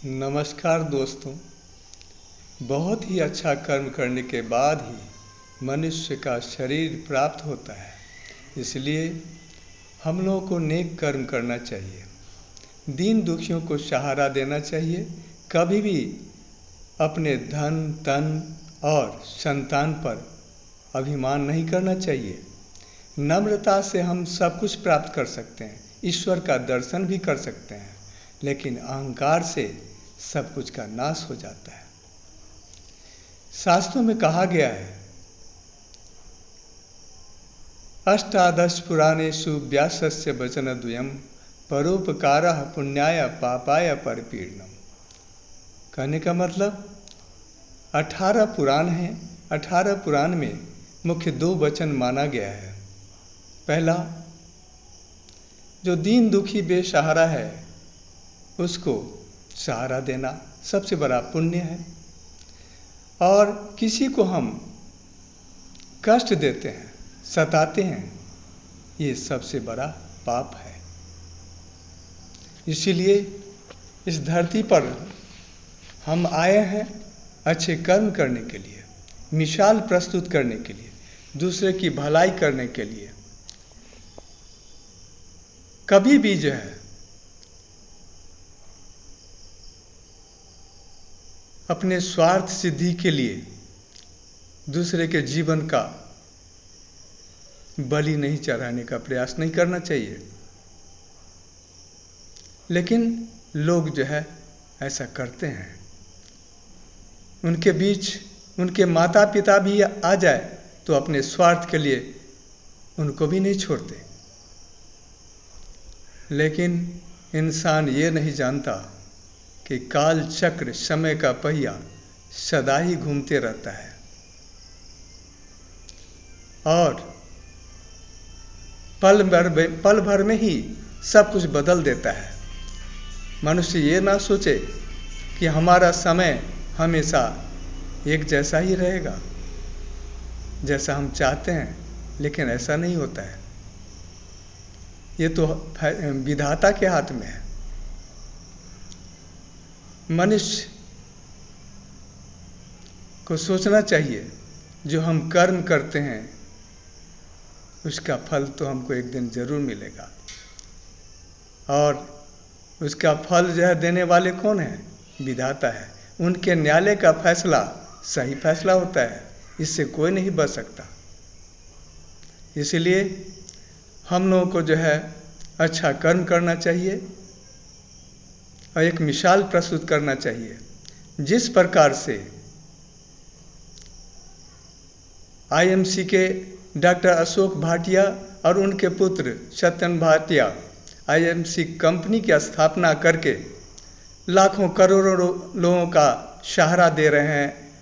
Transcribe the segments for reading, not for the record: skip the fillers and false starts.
नमस्कार दोस्तों। बहुत ही अच्छा कर्म करने के बाद ही मनुष्य का शरीर प्राप्त होता है, इसलिए हम लोगों को नेक कर्म करना चाहिए। दीन दुखियों को सहारा देना चाहिए। कभी भी अपने धन तन और संतान पर अभिमान नहीं करना चाहिए। नम्रता से हम सब कुछ प्राप्त कर सकते हैं, ईश्वर का दर्शन भी कर सकते हैं, लेकिन अहंकार से सब कुछ का नाश हो जाता है। शास्त्रों में कहा गया है, अष्टादश पुराणेषु व्यासस्य वचनद्वयम् परोपकारः पुण्याय पापाय परिपीडनम्। कहने का मतलब 18 पुराण हैं। 18 पुराण में मुख्य 2 वचन माना गया है। पहला, जो दीन दुखी बेसहारा है उसको सहारा देना सबसे बड़ा पुण्य है, और किसी को हम कष्ट देते हैं, सताते हैं, ये सबसे बड़ा पाप है। इसीलिए इस धरती पर हम आए हैं अच्छे कर्म करने के लिए, मिसाल प्रस्तुत करने के लिए, दूसरे की भलाई करने के लिए। कभी भी जो है अपने स्वार्थ सिद्धि के लिए दूसरे के जीवन का बलि नहीं चढ़ाने का प्रयास नहीं करना चाहिए। लेकिन लोग जो है ऐसा करते हैं। उनके बीच उनके माता पिता भी आ जाए तो अपने स्वार्थ के लिए उनको भी नहीं छोड़ते। लेकिन इंसान ये नहीं जानता कि काल चक्र समय का पहिया सदा ही घूमते रहता है, और पल भर में ही सब कुछ बदल देता है। मनुष्य ये ना सोचे कि हमारा समय हमेशा एक जैसा ही रहेगा, जैसा हम चाहते हैं, लेकिन ऐसा नहीं होता है। ये तो विधाता के हाथ में है। मनुष्य को सोचना चाहिए जो हम कर्म करते हैं उसका फल तो हमको एक दिन जरूर मिलेगा, और उसका फल जो है देने वाले कौन है? विधाता है। उनके न्यायालय का फैसला सही फैसला होता है, इससे कोई नहीं बच सकता। इसलिए हम लोगों को जो है अच्छा कर्म करना चाहिए और एक मिसाल प्रस्तुत करना चाहिए। जिस प्रकार से आईएमसी के डॉक्टर अशोक भाटिया और उनके पुत्र सत्यन भाटिया आईएमसी कंपनी की स्थापना करके लाखों करोड़ों लोगों का सहारा दे रहे हैं,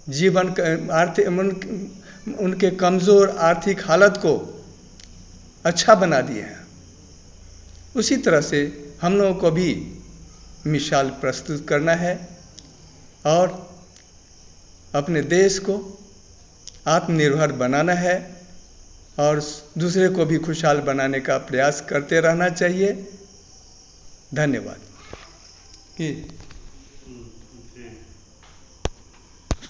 जीवन आर्थिक उनके कमज़ोर आर्थिक हालत को अच्छा बना दिए हैं। उसी तरह से हम लोगों को भी मिसाल प्रस्तुत करना है और अपने देश को आत्मनिर्भर बनाना है, और दूसरे को भी खुशहाल बनाने का प्रयास करते रहना चाहिए। धन्यवाद।